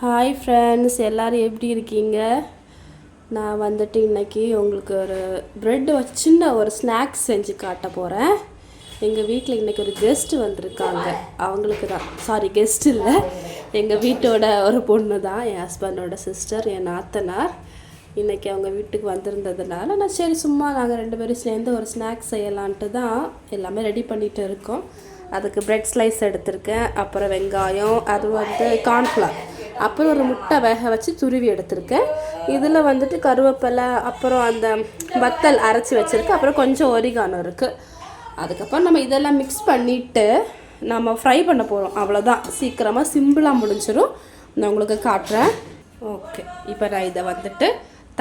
Hi friends, எல்லோரும் எப்படி இருக்கீங்க? நான் வந்துட்டு இன்றைக்கி உங்களுக்கு ஒரு ப்ரெட் வச்சு சின்ன ஒரு ஸ்நாக்ஸ் செஞ்சு காட்ட போகிறேன். எங்கள் வீட்டில் இன்றைக்கி ஒரு கெஸ்ட்டு வந்திருக்காங்க. அவங்களுக்கு தான், சாரி கெஸ்ட் இல்லை, எங்கள் வீட்டோட ஒரு பொண்ணு தான், என் ஹஸ்பண்டோட சிஸ்டர், என் நாத்தனார். இன்றைக்கி அவங்க வீட்டுக்கு வந்திருந்ததுனால நான் சரி சும்மா நாங்கள் 2 பேரும் சேர்ந்து ஒரு ஸ்நாக்ஸ் செய்யலான்ட்டு தான் எல்லாமே ரெடி பண்ணிகிட்டு இருக்கோம். அதுக்கு ப்ரெட் ஸ்லைஸ் எடுத்திருக்கேன், அப்புறம் வெங்காயம், அது வந்து கார்ன்ஃப்ளவர், அப்புறம் ஒரு முட்டை வேக வச்சு துருவி எடுத்திருக்கேன். இதில் வந்துட்டு கருவேப்பிலை, அப்புறம் அந்த வத்தல் அரைச்சி வச்சுருக்கேன், அப்புறம் கொஞ்சம் ஒரிகானோ இருக்குது. அதுக்கப்புறம் நம்ம இதெல்லாம் மிக்ஸ் பண்ணிவிட்டு நம்ம ஃப்ரை பண்ண போகிறோம். அவ்வளோதான், சீக்கிரமாக சிம்பிளாக முடிஞ்சிடும். நான் உங்களுக்கு காட்டுறேன். ஓகே, இப்போ நான் இதை வந்துட்டு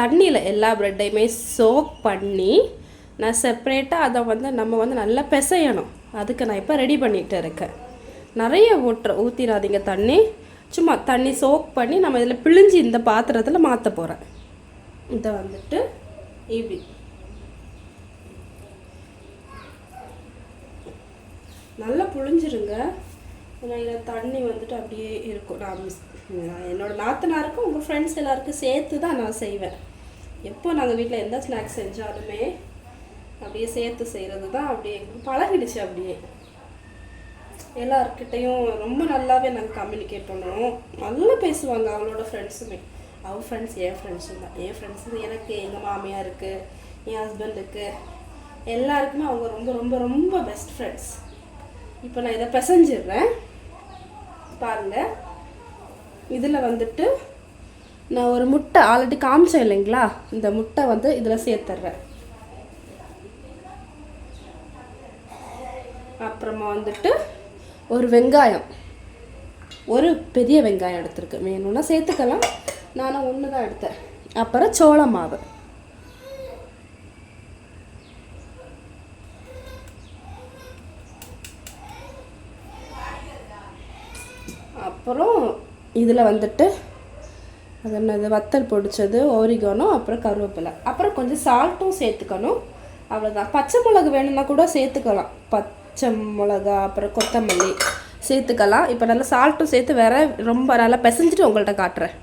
தண்ணியில் எல்லா ப்ரெட்டையுமே சோக் பண்ணி நான் செப்ரேட்டாக அதை வந்து நம்ம வந்து நல்லா பிசையணும். அதுக்கு நான் இப்போ ரெடி பண்ணிகிட்டு இருக்கேன். நிறைய ஊற்றிடாதீங்க தண்ணி, சும்மா தண்ணி சோக் பண்ணி நம்ம இதில் பிழிஞ்சு இந்த பாத்திரத்தில் மாற்ற போகிறேன். இதை வந்துட்டு இப்படி நல்லா புழிஞ்சிருங்க. ஏன்னா இதில் தண்ணி வந்துட்டு அப்படியே இருக்கும். நான் என்னோடய நாத்தனாருக்கும் உங்கள் ஃப்ரெண்ட்ஸ் எல்லாருக்கும் சேர்த்து தான் நான் செய்வேன். எப்போ நாங்கள் வீட்டில் எந்த ஸ்நாக்ஸ் செஞ்சாலுமே அப்படியே சேர்த்து செய்கிறது தான். அப்படியே பழகிடுச்சு. அப்படியே எல்லாருக்கிட்டையும் ரொம்ப நல்லாவே நாங்கள் கம்யூனிகேட் பண்ணுவோம். நல்லா பேசுவாங்க அவளோட ஃப்ரெண்ட்ஸுமே. அவள் ஃப்ரெண்ட்ஸ் என் ஃப்ரெண்ட்ஸும் தான். என் ஃப்ரெண்ட்ஸு எனக்கு, எங்கள் மாமியாருக்கு, என் ஹஸ்பண்டுக்கு, எல்லாருக்குமே அவங்க ரொம்ப ரொம்ப ரொம்ப பெஸ்ட் ஃப்ரெண்ட்ஸ். இப்போ நான் இதை பிசைஞ்சிடுறேன் பாருங்கள். இதில் வந்துட்டு நான் ஒரு முட்டை ஆல்ரெடி காமிச்சேன் இல்லைங்களா, இந்த முட்டை வந்து இதில் சேர்த்துட்றேன். அப்புறமா வந்துட்டு ஒரு வெங்காயம், ஒரு பெரிய வெங்காயம் எடுத்துருக்கு, வேணும்னா சேர்த்துக்கலாம், நானும் ஒன்று தான் எடுத்தேன். அப்புறம் சோள மாவு, அப்புறம் இதில் வந்துட்டு அது என்னது வத்தல் பொடிச்சது, ஒரிகானோ, அப்புறம் கருவேப்பிலை, அப்புறம் கொஞ்சம் சால்ட்டும் சேர்த்துக்கணும். அவ்வளோதான். பச்சை மிளகு வேணும்னா கூட சேர்த்துக்கலாம். பச்சை மிளகா, அப்புறம் கொத்தமல்லி சேர்த்துக்கலாம். இப்போ நல்லா சால்ட்டும் சேர்த்து வேற ரொம்ப நல்லா பிசைஞ்சிட்டு உங்கள்கிட்ட காட்டுறேன்.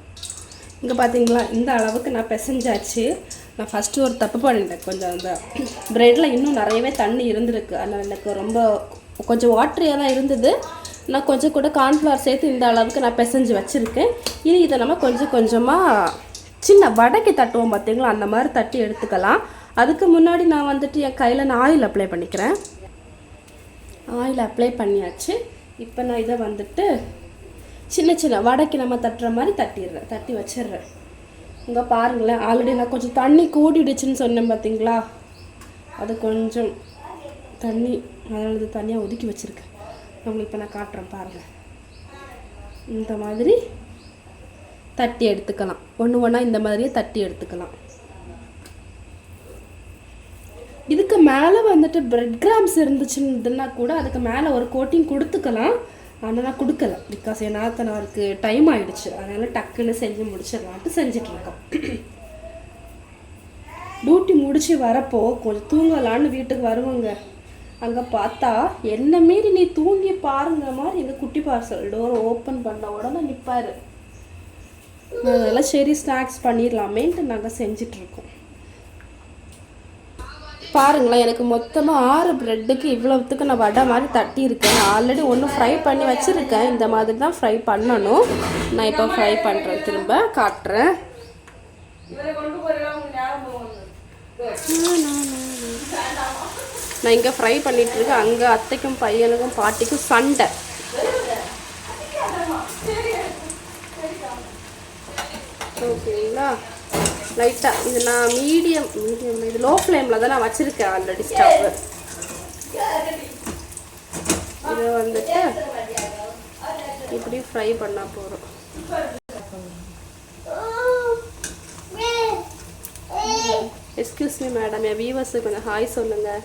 இங்கே பார்த்தீங்களா, இந்த அளவுக்கு நான் பிசைஞ்சாச்சு. நான் ஃபஸ்ட்டு ஒரு தப்பு பண்ணிட்டேன். கொஞ்சம் அந்த ப்ரெட்டில் இன்னும் நிறையவே தண்ணி இருந்திருக்கு. அதனால் எனக்கு ரொம்ப கொஞ்சம் வாட்டரியாக தான் இருந்தது. நான் கொஞ்சம் கூட கார்ன்ஃப்ளவர் சேர்த்து இந்த அளவுக்கு நான் பிசைஞ்சு வச்சுருக்கேன். இனி இதை நம்ம கொஞ்சம் கொஞ்சமாக சின்ன வடைக்கு தட்டுவோம் பார்த்தீங்களா, அந்த மாதிரி தட்டி எடுத்துக்கலாம். அதுக்கு முன்னாடி நான் வந்துட்டு என் கையில் நான் ஆயில் அப்ளை பண்ணிக்கிறேன். ஆயில் அப்ளை பண்ணியாச்சு. இப்போ நான் இதை வந்துட்டு சின்ன சின்ன வடைக்கு நம்ம தட்டுற மாதிரி தட்டி வச்சிடுறேன். இங்கே பாருங்களேன், ஆல்ரெடி நான் கொஞ்சம் தண்ணி கூடிடுச்சுன்னு சொன்னேன் பார்த்தீங்களா, அது கொஞ்சம் தண்ணி, அதனால தனியாக ஒதுக்கி வச்சுருக்கேன். உங்களுக்கு இப்போ நான் காட்டுறேன் பாருங்கள். இந்த மாதிரி தட்டி எடுத்துக்கலாம். ஒன்று ஒன்றா இந்த மாதிரியே தட்டி எடுத்துக்கலாம். இதுக்கு மேலே வந்துட்டு பிரெட் கிராம்ஸ் இருந்துச்சுன்னா கூட அதுக்கு மேலே ஒரு கோட்டிங் கொடுத்துக்கலாம். ஆனால் நான் கொடுக்கல, பிகாஸ் என் நாத்தனாருக்கு டைம் ஆகிடுச்சு. அதனால் டக்குன்னு செஞ்சு முடிச்சிடலான்ட்டு செஞ்சிட்ருக்கோம். டியூட்டி முடிச்சு வரப்போ கொஞ்சம் தூங்கலான்னு வீட்டுக்கு வருவாங்க. அங்கே பார்த்தா என்ன மீறி நீ தூங்கி பாருங்கிற மாதிரி எங்கள் குட்டி பார்சல் டோரை ஓப்பன் பண்ண உடனே நிற்பார். அதனால் சரி ஸ்நாக்ஸ் பண்ணிடலாமேன்ட்டு நாங்கள் செஞ்சிட்ருக்கோம். பாருங்களேன், எனக்கு மொத்தமாக 6 ப்ரெட்டுக்கு இவ்வளோத்துக்கு நான் வடை மாதிரி தட்டியிருக்கேன். ஆல்ரெடி ஒன்று ஃப்ரை பண்ணி வச்சுருக்கேன். இந்த மாதிரி தான் ஃப்ரை பண்ணணும். நான் இப்போ ஃப்ரை பண்ணுறேன், திரும்ப காட்டுறேன். நான் இங்கே ஃப்ரை பண்ணிகிட்ருக்கேன். அங்கே அத்தைக்கும் பையனுக்கும் பாட்டிக்கும் சண்டை. ஓகேங்களா, லைட்டாக இது நான் மீடியம் இது லோ ஃப்ளேமில் தான் நான் வச்சுருக்கேன் ஆல்ரெடி ஸ்டவ்வு. இதை வந்துட்டு இப்படி ஃப்ரை பண்ண போகிறோம். எக்ஸ்கியூஸ் மீ மேடம், என் வியூவர்ஸு கொஞ்சம் ஹாய் சொல்லுங்கள்.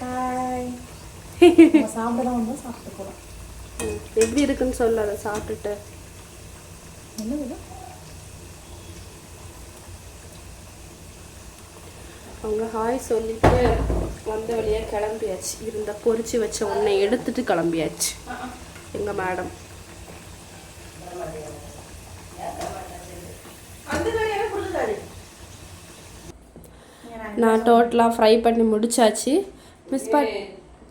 ஹாய். சாப்பிடலாம், வந்து சாப்பிட்டு போகலாம். எப்படி இருக்குன்னு சொல்ல, அதை சாப்பிட்டுட்டு. என்ன அவங்க ஹாய் சொல்லிட்டு வந்த வழியாக கிளம்பியாச்சு. இருந்த பொரிச்சு வச்ச ஒன்றை எடுத்துட்டு கிளம்பியாச்சு எங்கள் மேடம். நான் டோட்டலாக ஃப்ரை பண்ணி முடிச்சாச்சு. மிஸ்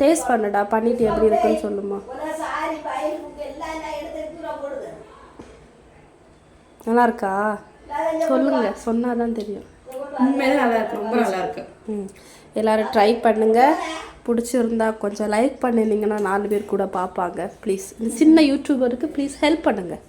டேஸ்ட் பண்ணடா, பண்ணிட்டு எப்படி இருக்குன்னு சொல்லுமா. நல்லா இருக்கா சொல்லுங்க, சொன்னாதான் தெரியும். உண்மையிலே நல்லா இருக்கு, ரொம்ப நல்லா இருக்கு. எல்லோரும் ட்ரை பண்ணுங்கள். பிடிச்சிருந்தா கொஞ்சம் லைக் பண்ணிருந்தீங்கன்னா 4 பேர் கூட பார்ப்பாங்க. ப்ளீஸ், இந்த சின்ன யூடியூபருக்கு ப்ளீஸ் ஹெல்ப் பண்ணுங்கள்.